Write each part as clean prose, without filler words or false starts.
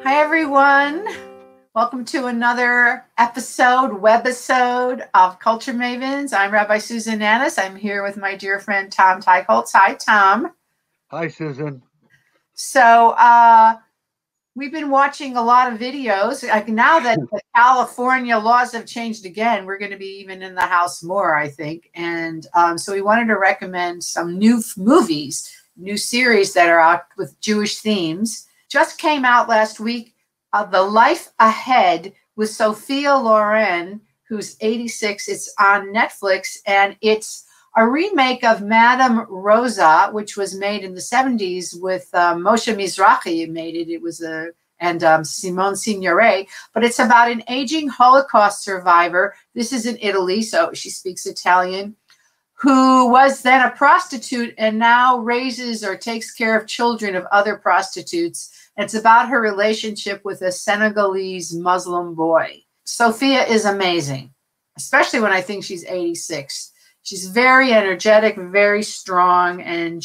Hi, everyone. Welcome to another webisode of Culture Mavens. I'm Rabbi Susan Nanus. I'm here with my dear friend, Tom Teicholz. Hi, Tom. Hi, Susan. So we've been watching a lot of videos. Like now that the California laws have changed again, we're going to be even in the house more, I think. And so we wanted to recommend some new movies, new series that are out with Jewish themes. Just came out last week, The Life Ahead with Sophia Loren, who's 86. It's on Netflix, and it's a remake of Madame Rosa, which was made in the 70s with Moshe Mizrahi made it. It was Simone Signoret, but it's about an aging Holocaust survivor. This is in Italy, so she speaks Italian, who was then a prostitute and now raises or takes care of children of other prostitutes. It's about her relationship with a Senegalese Muslim boy. Sophia is amazing, especially when I think she's 86. She's very energetic, very strong, and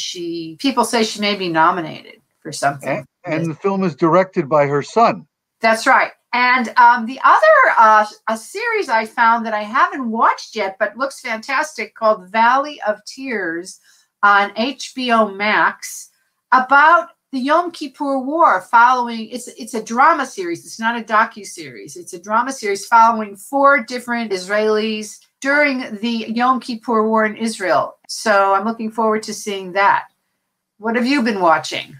people say she may be nominated for something. And the film is directed by her son. That's right. And the other a series I found that I haven't watched yet, but looks fantastic, called Valley of Tears on HBO Max, about the Yom Kippur War following. It's a drama series. It's not a docu-series. It's a drama series following 4 different Israelis during the Yom Kippur War in Israel. So I'm looking forward to seeing that. What have you been watching?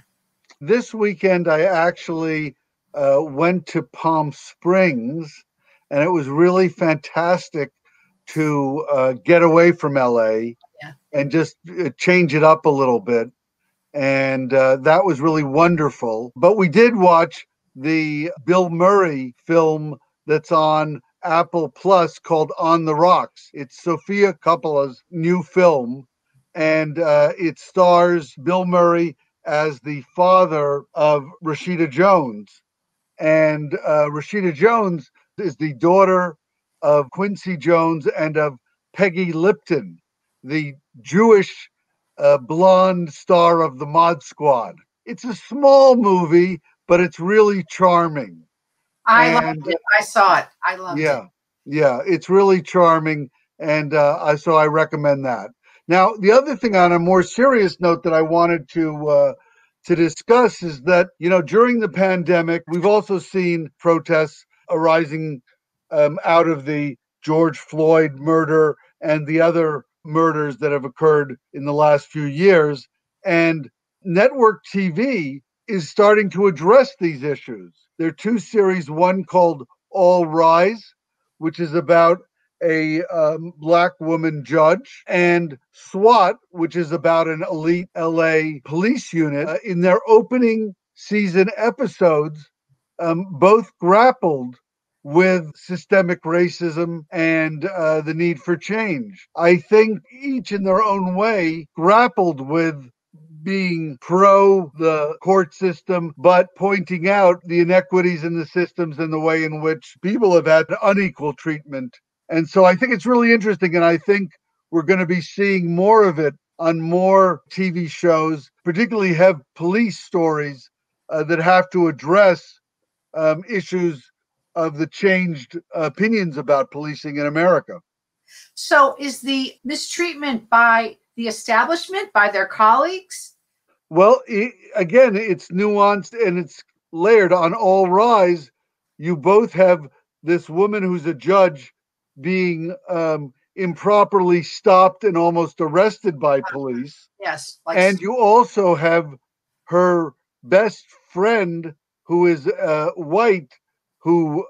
This weekend, I actually went to Palm Springs, and it was really fantastic to get away from LA and just change it up a little bit. And that was really wonderful. But we did watch the Bill Murray film that's on Apple Plus called On the Rocks. It's Sofia Coppola's new film, and it stars Bill Murray as the father of Rashida Jones. And Rashida Jones is the daughter of Quincy Jones and of Peggy Lipton, the Jewish blonde star of the Mod Squad. It's a small movie, but it's really charming. I loved it. I saw it. I loved it. Yeah, it's really charming, and so I recommend that. Now, the other thing on a more serious note that I wanted to discuss is that, during the pandemic, we've also seen protests arising out of the George Floyd murder and the other murders that have occurred in the last few years. And network TV is starting to address these issues. There are 2 series, one called All Rise, which is about a Black woman judge, and SWAT, which is about an elite LA police unit. In their opening season episodes, both grappled with systemic racism and the need for change. I think each in their own way grappled with being pro the court system, but pointing out the inequities in the systems and the way in which people have had unequal treatment. And so I think it's really interesting, and I think we're going to be seeing more of it on more TV shows, particularly have police stories that have to address issues of the changed opinions about policing in America. So is the mistreatment by the establishment, by their colleagues? Well, again, it's nuanced and it's layered. On All Rise, you both have this woman who's a judge being improperly stopped and almost arrested by police. Yes. And you also have her best friend, who is white, who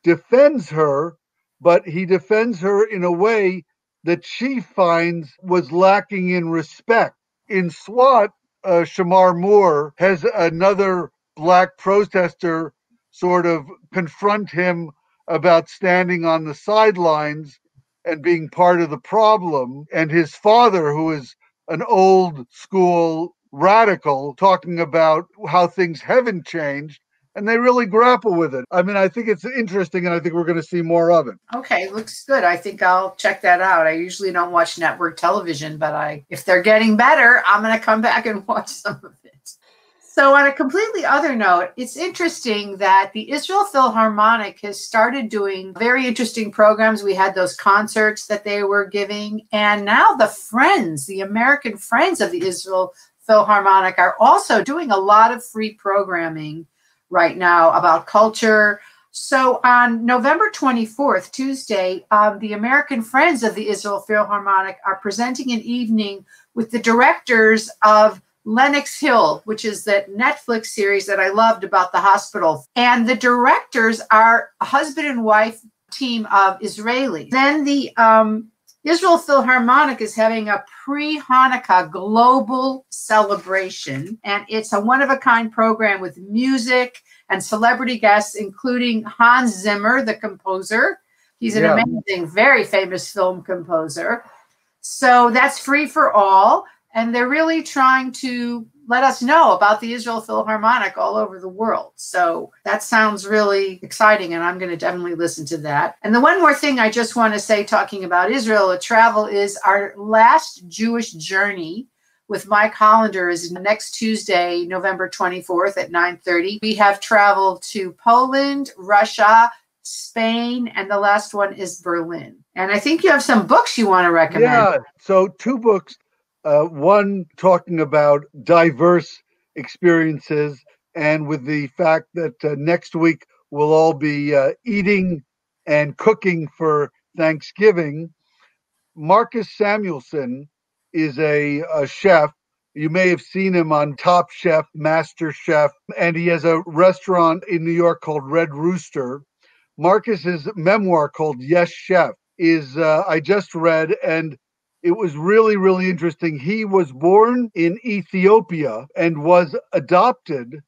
defends her, but he defends her in a way that she finds was lacking in respect. In SWAT, Shamar Moore has another Black protester sort of confront him about standing on the sidelines and being part of the problem. And his father, who is an old school radical, talking about how things haven't changed. And they really grapple with it. I mean, I think it's interesting, and I think we're going to see more of it. Okay, looks good. I think I'll check that out. I usually don't watch network television, but if they're getting better, I'm going to come back and watch some of it. So on a completely other note, it's interesting that the Israel Philharmonic has started doing very interesting programs. We had those concerts that they were giving. And now the Friends, the American Friends of the Israel Philharmonic, are also doing a lot of free programming right now about culture. So on November 24th, Tuesday, the American Friends of the Israel Philharmonic are presenting an evening with the directors of Lenox Hill, which is that Netflix series that I loved about the hospital. And the directors are a husband and wife team of Israelis. Then the Israel Philharmonic is having a pre-Hanukkah global celebration, and it's a one-of-a-kind program with music and celebrity guests, including Hans Zimmer, the composer. He's an amazing, very famous film composer. So that's free for all. And they're really trying to let us know about the Israel Philharmonic all over the world. So that sounds really exciting, and I'm going to definitely listen to that. And the one more thing I just want to say, talking about Israel travel, is our last Jewish journey with Mike Hollander is next Tuesday, November 24th at 9:30. We have traveled to Poland, Russia, Spain, and the last one is Berlin. And I think you have some books you want to recommend. Yeah, so 2 books. One talking about diverse experiences, and with the fact that next week we'll all be eating and cooking for Thanksgiving. Marcus Samuelsson is a chef. You may have seen him on Top Chef, Master Chef, and he has a restaurant in New York called Red Rooster. Marcus's memoir called Yes Chef is I just read, and it was really, really interesting. He was born in Ethiopia and was adopted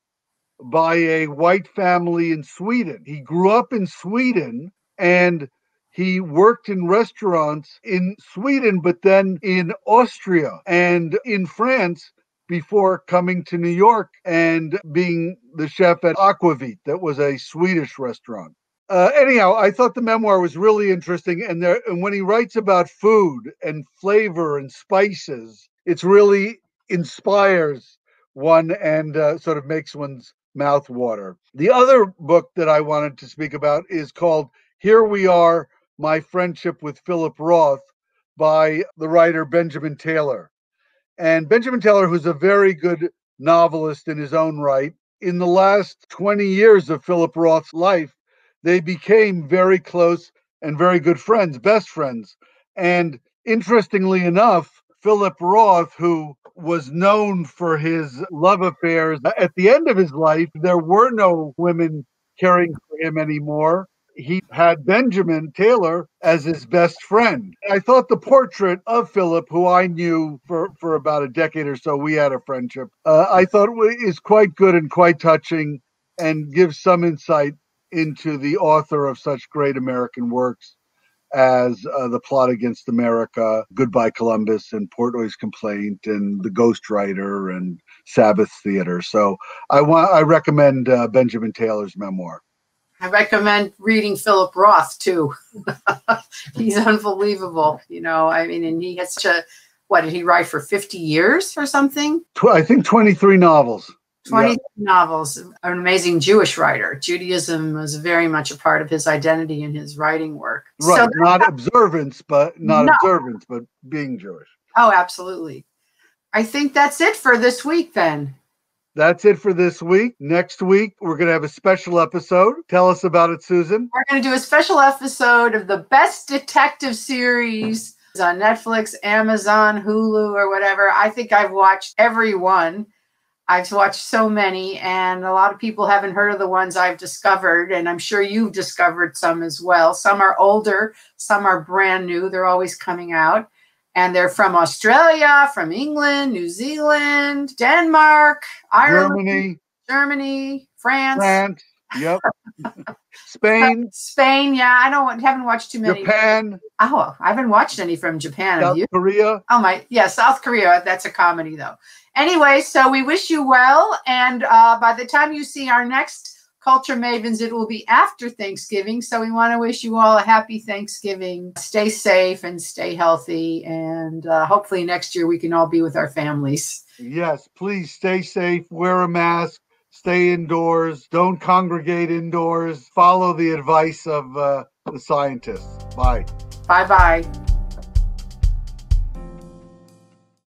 by a white family in Sweden. He grew up in Sweden and he worked in restaurants in Sweden, but then in Austria and in France before coming to New York and being the chef at Aquavit. That was a Swedish restaurant. Anyhow, I thought the memoir was really interesting, and when he writes about food and flavor and spices, it's really inspires one and sort of makes one's mouth water. The other book that I wanted to speak about is called Here We Are, My Friendship with Philip Roth by the writer Benjamin Taylor. And Benjamin Taylor, who's a very good novelist in his own right, in the last 20 years of Philip Roth's life, they became very close and very good friends, best friends. And interestingly enough, Philip Roth, who was known for his love affairs, at the end of his life, there were no women caring for him anymore. He had Benjamin Taylor as his best friend. I thought the portrait of Philip, who I knew for about a decade or so, we had a friendship, I thought is quite good and quite touching and gives some insight into the author of such great American works as The Plot Against America, Goodbye Columbus, and Portnoy's Complaint, and The Ghostwriter, and Sabbath Theater. So I recommend Benjamin Taylor's memoir. I recommend reading Philip Roth too. He's unbelievable, you know. I mean, and he has such a, what did he write for 50 years or something? I think 23 novels. 20 novels, an amazing Jewish writer. Judaism was very much a part of his identity in his writing work. Right, so not observance, but being Jewish. Oh, absolutely. I think that's it for this week then. That's it for this week. Next week, we're going to have a special episode. Tell us about it, Susan. We're going to do a special episode of the best detective series on Netflix, Amazon, Hulu, or whatever. I think I've watched every one. I've watched so many, and a lot of people haven't heard of the ones I've discovered, and I'm sure you've discovered some as well. Some are older, some are brand new. They're always coming out, and they're from Australia, from England, New Zealand, Denmark, Ireland, Germany, France. Yep. Spain. Spain, yeah. I haven't watched too many. Japan. Oh, I haven't watched any from Japan. South Korea. Oh, South Korea. That's a comedy, though. Anyway, so we wish you well. And by the time you see our next Culture Mavens, it will be after Thanksgiving. So we want to wish you all a happy Thanksgiving. Stay safe and stay healthy. And hopefully next year we can all be with our families. Yes, please stay safe, wear a mask, stay indoors, don't congregate indoors, follow the advice of the scientists. Bye. Bye-bye.